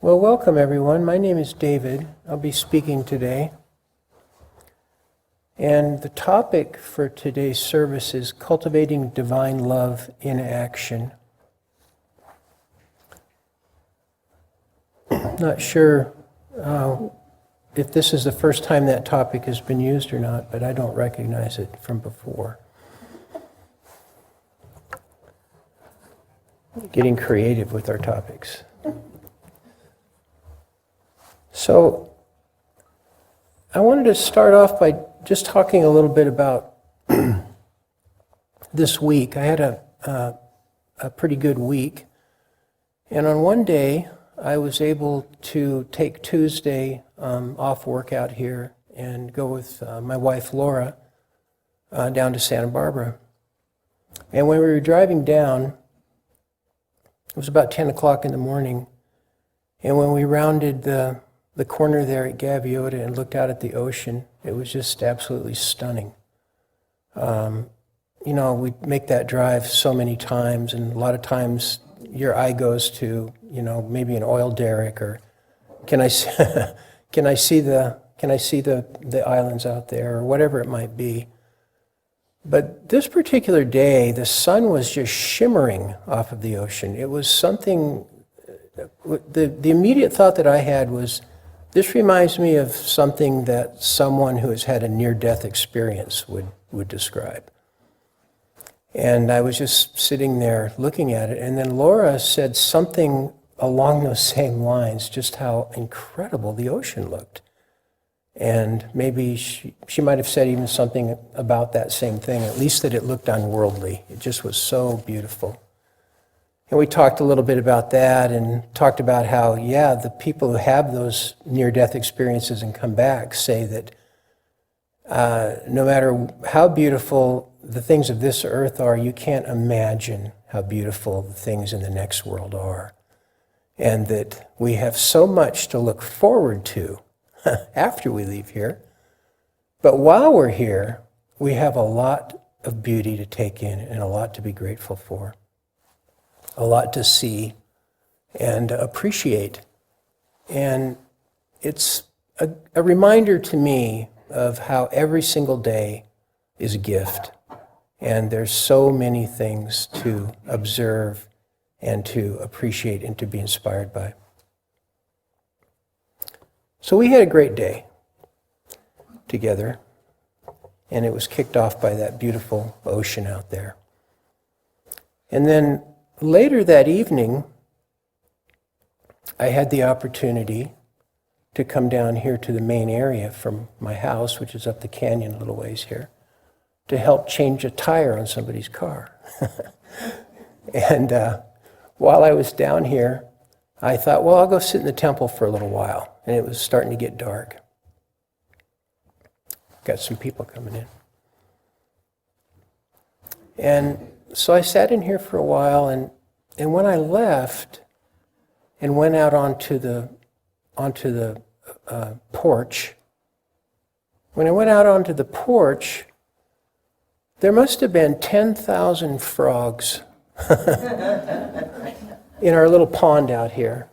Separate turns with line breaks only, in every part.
Well, welcome everyone. My name is David. I'll be speaking today. And the topic for today's service is Cultivating Divine Love in Action. Not sure if this is the first time that topic has been used or not, but I don't recognize it from before. Getting creative with our topics. So, I wanted to start off by just talking a little bit about this week. I had a pretty good week, and on one day I was able to take Tuesday off work out here and go with my wife Laura down to Santa Barbara. And when we were driving down, it was about 10 o'clock in the morning, and when we rounded the corner there at Gaviota and looked out at the ocean, it was just absolutely stunning. We make that drive so many times, and a lot of times your eye goes to, maybe an oil derrick, or can I see the islands out there, or whatever it might be. But this particular day, the sun was just shimmering off of the ocean. It was something. The immediate thought that I had was, this reminds me of something that someone who has had a near-death experience would describe. And I was just sitting there looking at it, and then Laura said something along those same lines, just how incredible the ocean looked. And maybe she might have said even something about that same thing, at least that it looked unworldly. It just was so beautiful. And we talked a little bit about that and talked about how, the people who have those near-death experiences and come back say that no matter how beautiful the things of this earth are, you can't imagine how beautiful the things in the next world are. And that we have so much to look forward to after we leave here. But while we're here, we have a lot of beauty to take in and a lot to be grateful for. A lot to see and appreciate. And it's a reminder to me of how every single day is a gift. And there's so many things to observe and to appreciate and to be inspired by. So we had a great day together, and it was kicked off by that beautiful ocean out there. And then later that evening, I had the opportunity to come down here to the main area from my house, which is up the canyon a little ways here, to help change a tire on somebody's car. And while I was down here, I thought, well, I'll go sit in the temple for a little while. And it was starting to get dark. Got some people coming in. And so I sat in here for a while, and when I left and went out onto the porch, when I went out onto the porch, there must have been 10,000 frogs in our little pond out here.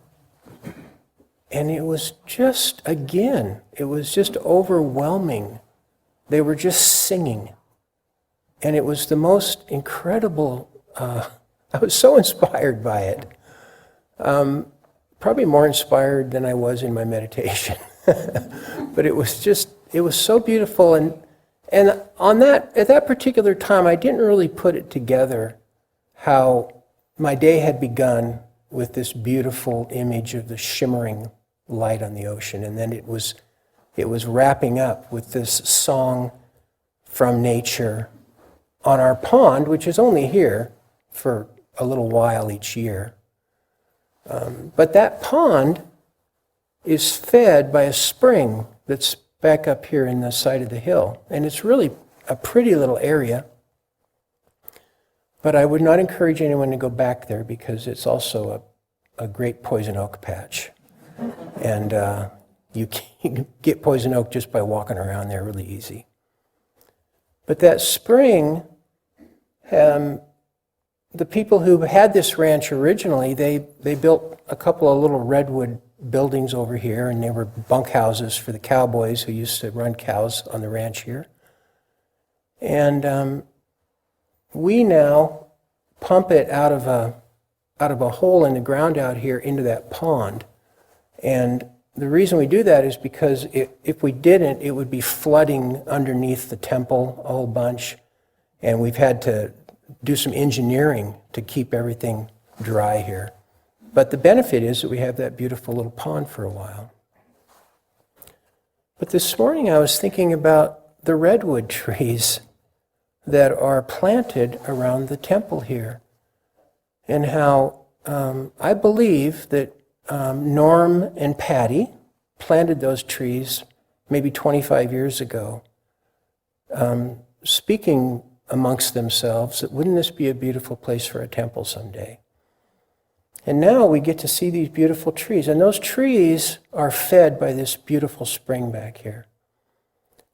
And it was just, it was just overwhelming. They were just singing. And it was the most incredible, I was so inspired by it. Probably more inspired than I was in my meditation. But it was so beautiful. And at that particular time, I didn't really put it together how my day had begun with this beautiful image of the shimmering light on the ocean. And then it was wrapping up with this song from nature on our pond, which is only here for a little while each year. But that pond is fed by a spring that's back up here in the side of the hill. And it's really a pretty little area. But I would not encourage anyone to go back there because it's also a great poison oak patch. And you can get poison oak just by walking around there really easy. But that spring, the people who had this ranch originally, they built a couple of little redwood buildings over here, and they were bunkhouses for the cowboys who used to run cows on the ranch here. And we now pump it out of a hole in the ground out here into that pond. And the reason we do that is because if we didn't, it would be flooding underneath the temple a whole bunch. And we've had to do some engineering to keep everything dry here. But the benefit is that we have that beautiful little pond for a while. But this morning I was thinking about the redwood trees that are planted around the temple here, and how I believe that Norm and Patty planted those trees maybe 25 years ago, speaking amongst themselves that wouldn't this be a beautiful place for a temple someday? And now we get to see these beautiful trees, and those trees are fed by this beautiful spring back here.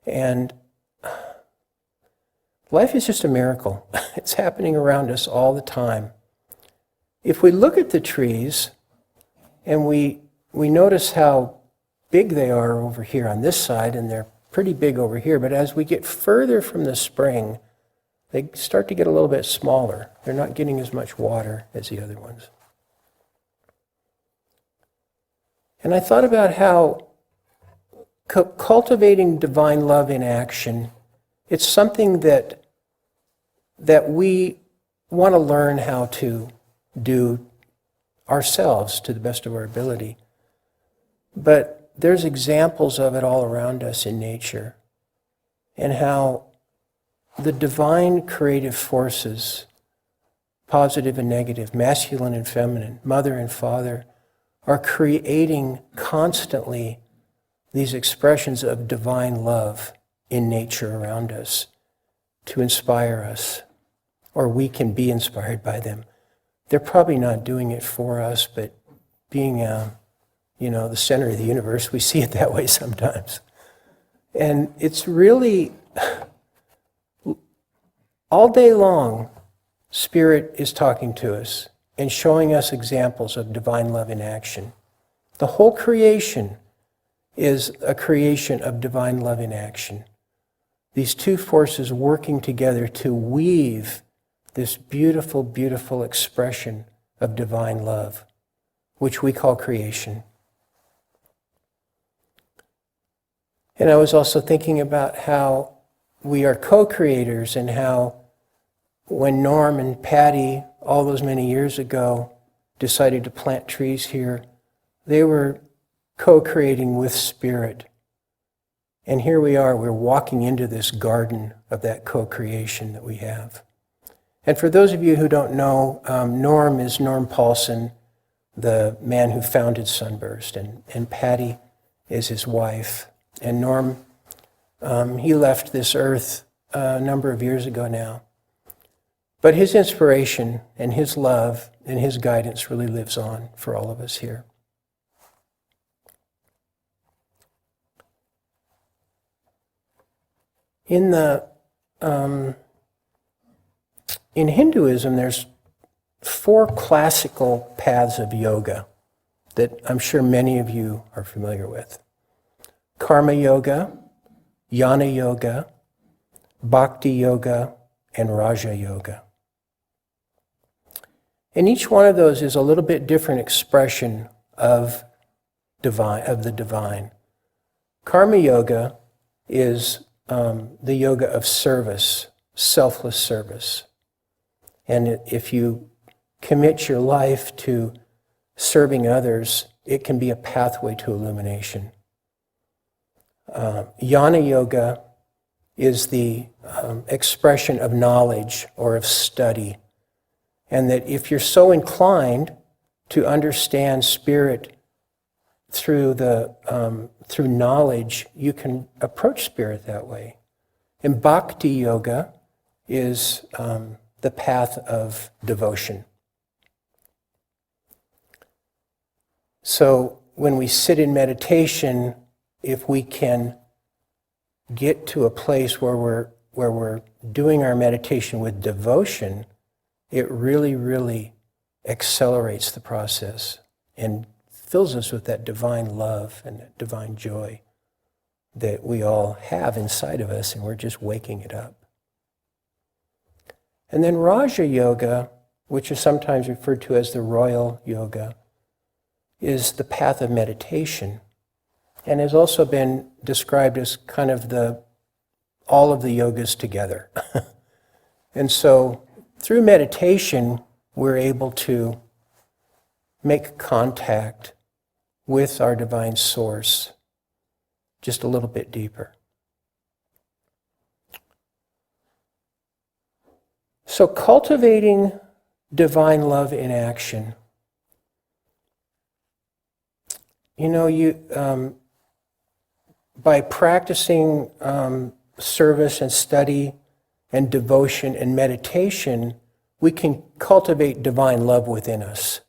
And life is just a miracle. It's happening around us all the time. If we look at the trees and we notice how big they are over here on this side, and they're pretty big over here, but as we get further from the spring, they start to get a little bit smaller. They're not getting as much water as the other ones. And I thought about how cultivating divine love in action, it's something that we want to learn how to do ourselves to the best of our ability. But there's examples of it all around us in nature, and how the divine creative forces, positive and negative, masculine and feminine, mother and father, are creating constantly these expressions of divine love in nature around us to inspire us, or we can be inspired by them. They're probably not doing it for us, but being, the center of the universe, we see it that way sometimes. And it's really, all day long, Spirit is talking to us and showing us examples of divine love in action. The whole creation is a creation of divine love in action. These two forces working together to weave this beautiful, beautiful expression of divine love, which we call creation. And I was also thinking about how we are co-creators, and how when Norm and Patty, all those many years ago, decided to plant trees here, they were co-creating with Spirit. And here we are, we're walking into this garden of that co-creation that we have. And for those of you who don't know, Norm is Norm Paulson, the man who founded Sunburst, and Patty is his wife. And Norm, he left this earth a number of years ago now. But his inspiration and his love and his guidance really lives on for all of us here. In Hinduism, there's 4 classical paths of yoga that I'm sure many of you are familiar with. Karma yoga, Jnana yoga, Bhakti yoga, and Raja yoga. And each one of those is a little bit different expression of the divine. Karma yoga is the yoga of service, selfless service. And if you commit your life to serving others, it can be a pathway to illumination. Jnana yoga is the expression of knowledge or of study. And that if you're so inclined to understand Spirit through knowledge, you can approach Spirit that way. And Bhakti yoga is the path of devotion. So when we sit in meditation, if we can get to a place where we're doing our meditation with devotion, it really, really accelerates the process, and fills us with that divine love and that divine joy that we all have inside of us, and we're just waking it up. And then Raja Yoga, which is sometimes referred to as the royal yoga, is the path of meditation, and has also been described as kind of all of the yogas together. And so through meditation, we're able to make contact with our divine source just a little bit deeper. So cultivating divine love in action. By practicing service and study and devotion and meditation, we can cultivate divine love within us.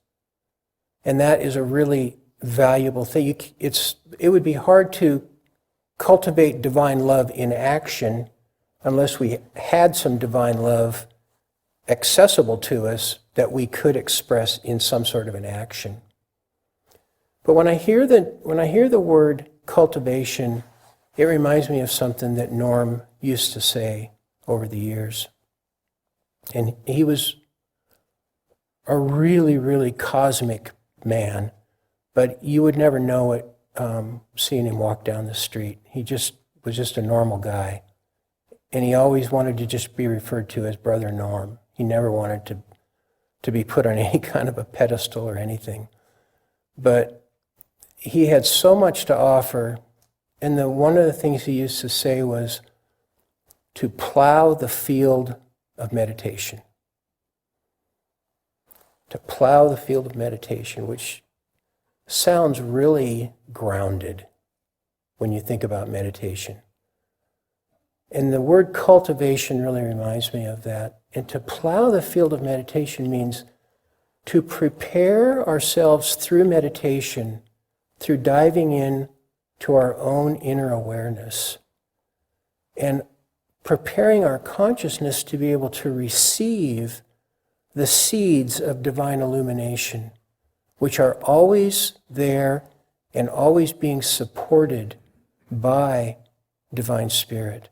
And that is a really valuable thing. It would be hard to cultivate divine love in action unless we had some divine love accessible to us that we could express in some sort of an action. But when I hear the word cultivation, it reminds me of something that Norm used to say over the years. And he was a really, really cosmic man, but you would never know it seeing him walk down the street. He was just a normal guy. And he always wanted to just be referred to as Brother Norm. He never wanted to be put on any kind of a pedestal or anything. But he had so much to offer, and one of the things he used to say was to plow the field of meditation. To plow the field of meditation, which sounds really grounded when you think about meditation. And the word cultivation really reminds me of that. And to plow the field of meditation means to prepare ourselves through meditation, through diving in to our own inner awareness and preparing our consciousness to be able to receive the seeds of divine illumination, which are always there and always being supported by Divine Spirit.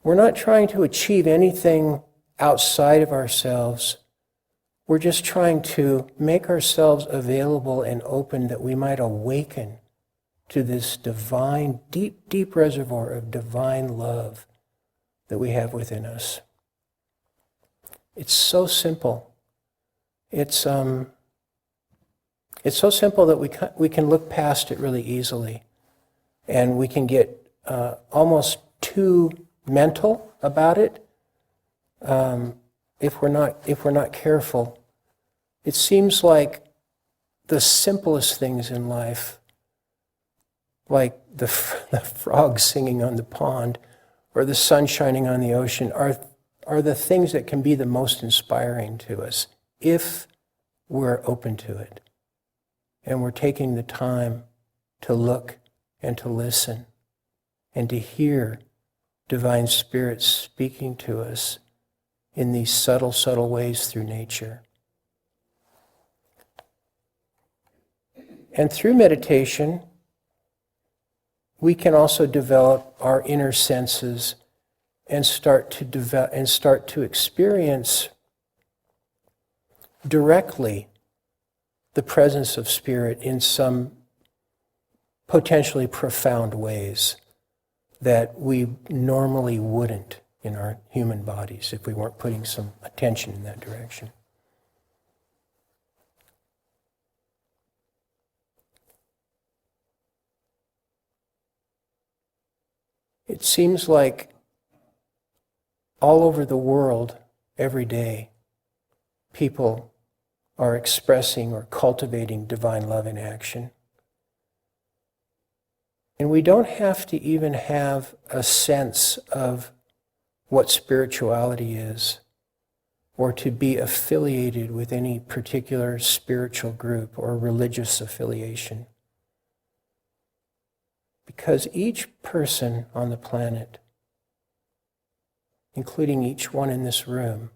We're not trying to achieve anything outside of ourselves. We're just trying to make ourselves available and open that we might awaken to this divine, deep, deep reservoir of divine love that we have within us. It's so simple. It's so simple that we can look past it really easily, and we can get almost too mental about it if we're not careful. It seems like the simplest things in life, like the frogs singing on the pond or the sun shining on the ocean, are the things that can be the most inspiring to us if we're open to it and we're taking the time to look and to listen and to hear Divine Spirit speaking to us in these subtle, subtle ways through nature. And through meditation, we can also develop our inner senses and start to experience directly the presence of Spirit in some potentially profound ways that we normally wouldn't in our human bodies if we weren't putting some attention in that direction. It seems like all over the world, every day, people are expressing or cultivating divine love in action. And we don't have to even have a sense of what spirituality is or to be affiliated with any particular spiritual group or religious affiliation. Because each person on the planet, including each one in this room,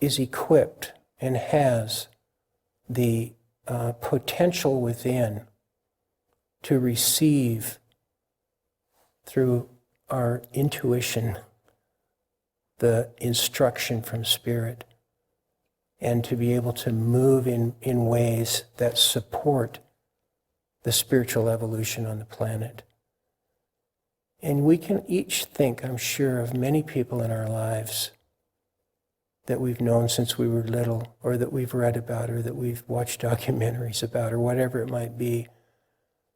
is equipped and has the potential within to receive through our intuition the instruction from Spirit, and to be able to move in ways that support the spiritual evolution on the planet. And we can each think, I'm sure, of many people in our lives that we've known since we were little, or that we've read about, or that we've watched documentaries about, or whatever it might be,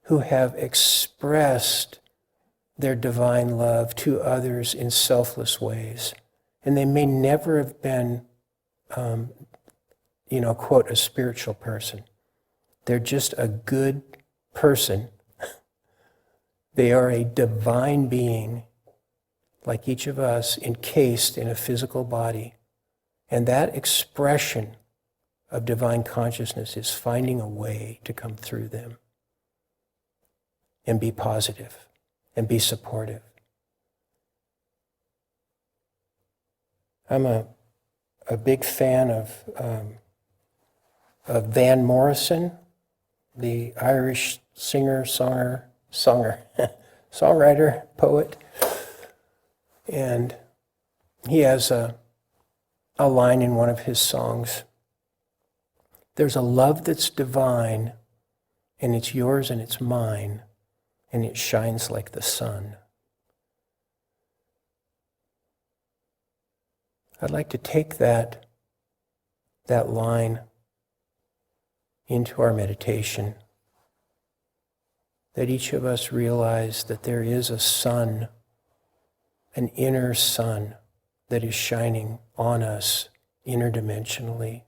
who have expressed their divine love to others in selfless ways. And they may never have been, quote, a spiritual person. They're just a good person. They are a divine being, like each of us, encased in a physical body. And that expression of divine consciousness is finding a way to come through them and be positive and be supportive. I'm a big fan of Van Morrison, the Irish songwriter, poet. And he has a line in one of his songs. There's a love that's divine, and it's yours and it's mine, and it shines like the sun. I'd like to take that line into our meditation, that each of us realize that there is a sun, an inner sun that is shining on us interdimensionally,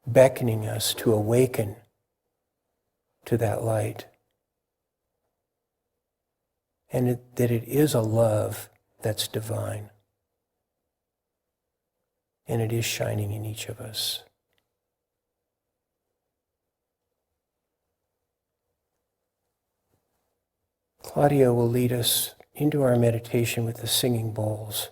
beckoning us to awaken to that light. And that it is a love that's divine. And it is shining in each of us. Claudia will lead us into our meditation with the singing bowls.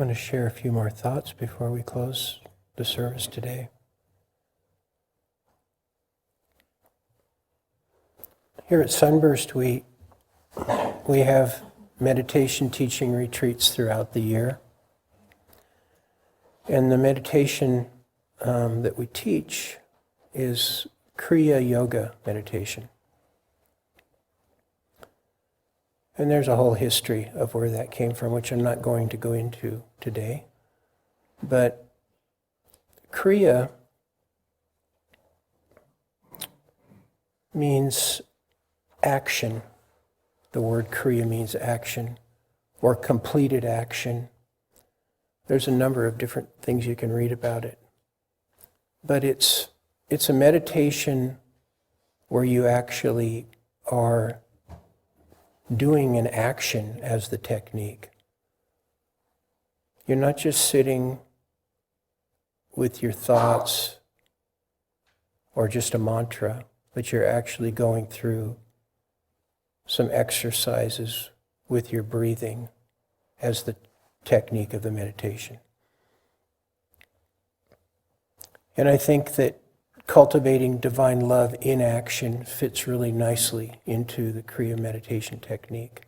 I'm going to share a few more thoughts before we close the service today. Here at Sunburst, we have meditation teaching retreats throughout the year. And the meditation that we teach is Kriya Yoga meditation. And there's a whole history of where that came from, which I'm not going to go into today. But Kriya means action. The word Kriya means action or completed action. There's a number of different things you can read about it. But it's a meditation where you actually are doing an action as the technique. You're not just sitting with your thoughts or just a mantra, but you're actually going through some exercises with your breathing as the technique of the meditation. And I think that cultivating divine love in action fits really nicely into the Kriya meditation technique.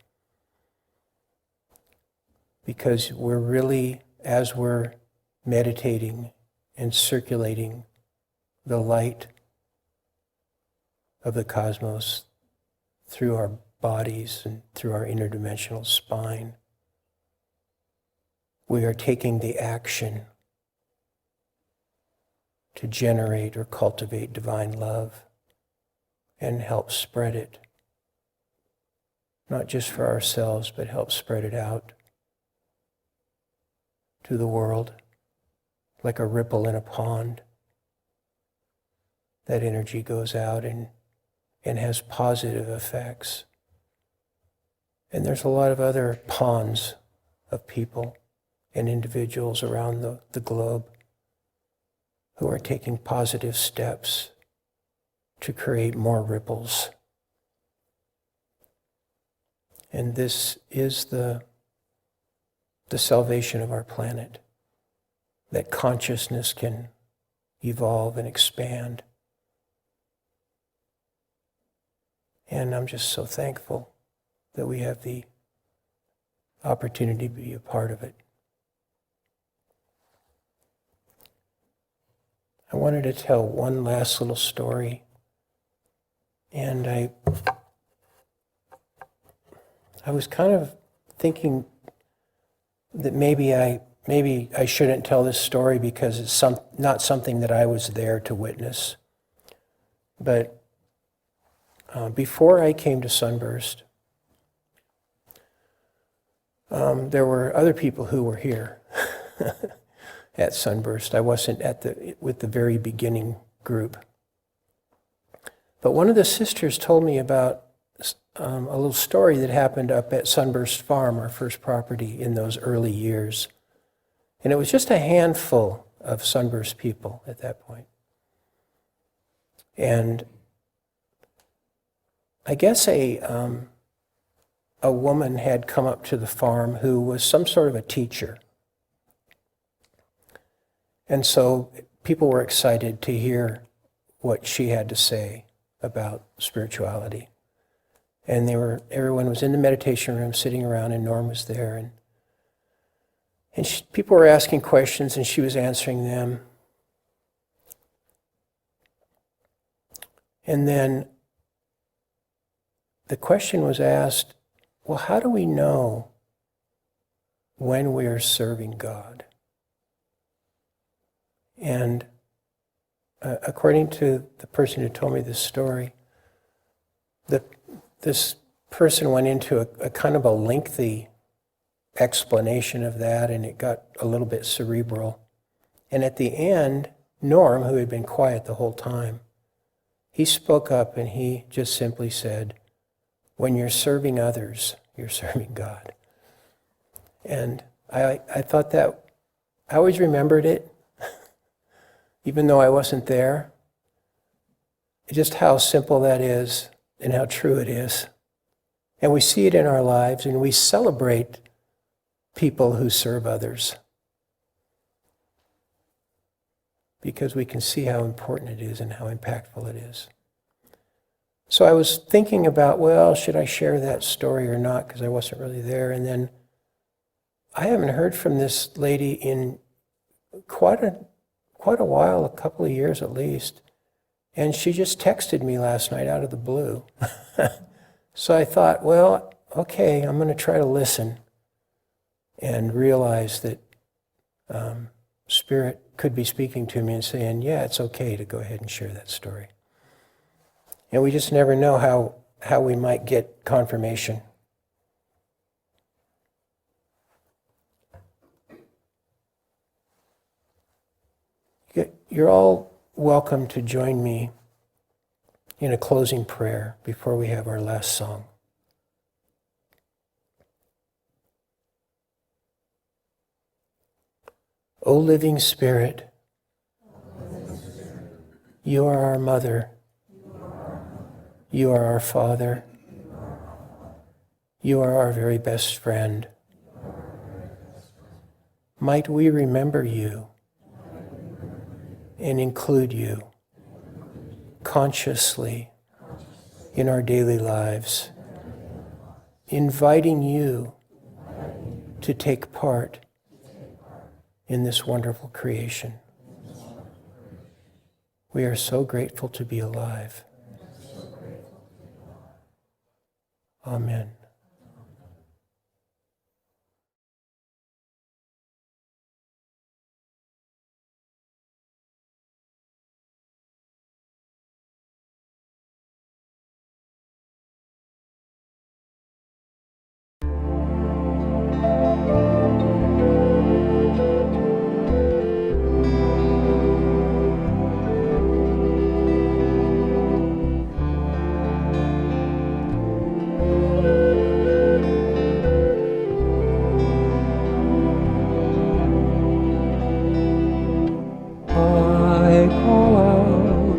Because we're really, as we're meditating and circulating the light of the cosmos through our bodies and through our interdimensional spine, we are taking the action to generate or cultivate divine love and help spread it. Not just for ourselves, but help spread it out to the world like a ripple in a pond. That energy goes out and has positive effects. And there's a lot of other ponds of people and individuals around the globe who are taking positive steps to create more ripples. And this is the salvation of our planet, that consciousness can evolve and expand. And I'm just so thankful that we have the opportunity to be a part of it. I wanted to tell one last little story, and I was kind of thinking that maybe I shouldn't tell this story because it's not something that I was there to witness. But before I came to Sunburst, there were other people who were here at Sunburst. I wasn't with the very beginning group. But one of the sisters told me about a little story that happened up at Sunburst Farm, our first property, in those early years. And it was just a handful of Sunburst people at that point. And I guess a woman had come up to the farm who was some sort of a teacher. And so people were excited to hear what she had to say about spirituality. And everyone was in the meditation room sitting around, and Norm was there. And people were asking questions, and she was answering them. And then the question was asked, well, how do we know when we are serving God? And according to the person who told me this story, this person went into a kind of a lengthy explanation of that, and it got a little bit cerebral. And at the end, Norm, who had been quiet the whole time, he spoke up and he just simply said, when you're serving others, you're serving God. And I thought that, I always remembered it, even though I wasn't there, just how simple that is and how true it is. And we see it in our lives, and we celebrate people who serve others, because we can see how important it is and how impactful it is. So I was thinking about, well, should I share that story or not, because I wasn't really there. And then I haven't heard from this lady in quite a while, a couple of years at least. And she just texted me last night out of the blue. So I thought, well, okay, I'm going to try to listen and realize that Spirit could be speaking to me and saying, yeah, it's okay to go ahead and share that story. And we just never know how we might get confirmation. You're all welcome to join me in a closing prayer before we have our last song. O living Spirit, you are our mother. You are our Father. You are our very best friend. Might we remember you and include you consciously in our daily lives, inviting you to take part in this wonderful creation. We are so grateful to be alive. Amen.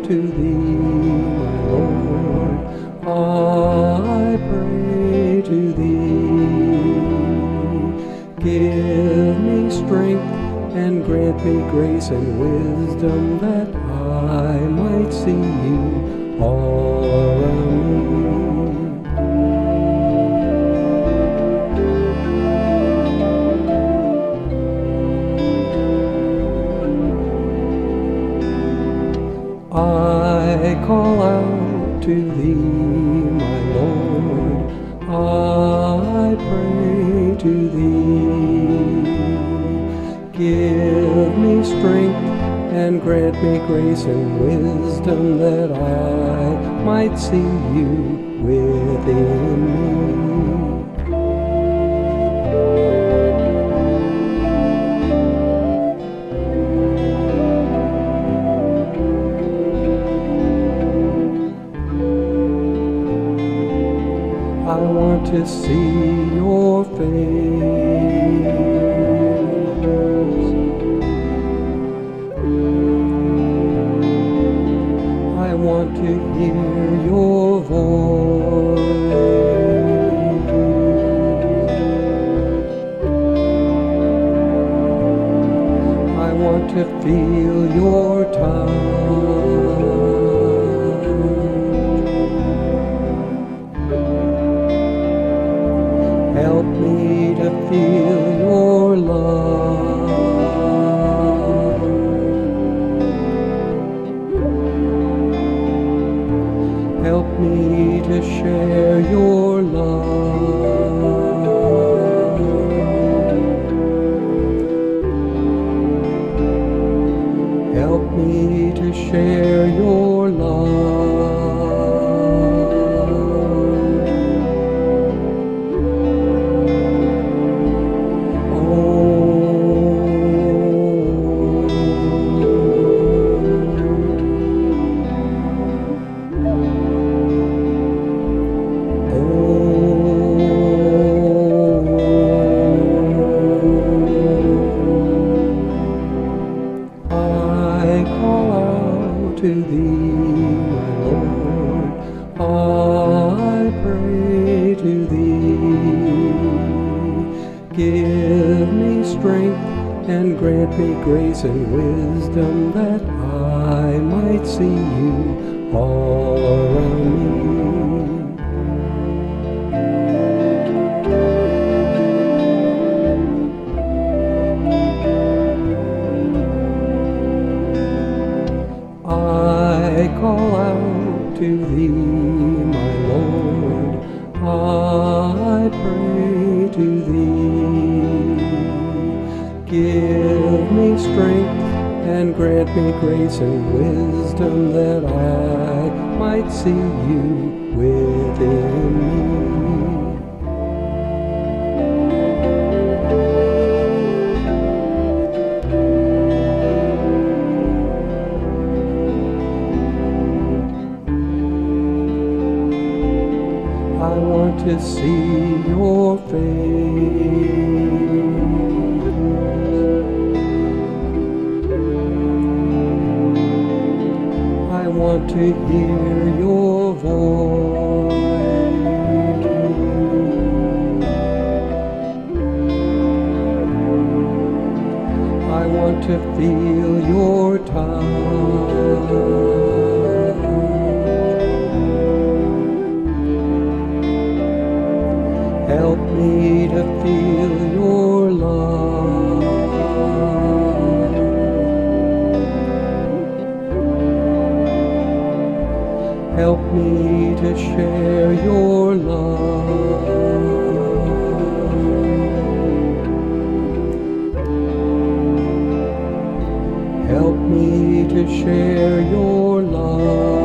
To thee, my Lord, I pray to thee. Give me strength and grant me grace and wisdom that I might see you all around me. I call out to thee, my Lord, I pray to thee. Give me strength and grant me grace and wisdom that I might see you within me. I want to see your face. I want to hear your voice. I want to feel your touch. Help me to feel your love. Help me to share your love. Help me to share your love. To thee, my Lord, I pray to thee. Give and grant me grace and wisdom that I might see you all around me. I call out to Thee, my Lord, I pray to Thee. Give me strength and grant me grace and wisdom that I might see you within me. I want to see your face. I want to hear your voice. I want to feel your touch. Help me to feel your love. Help me to share your love. Help me to share your love.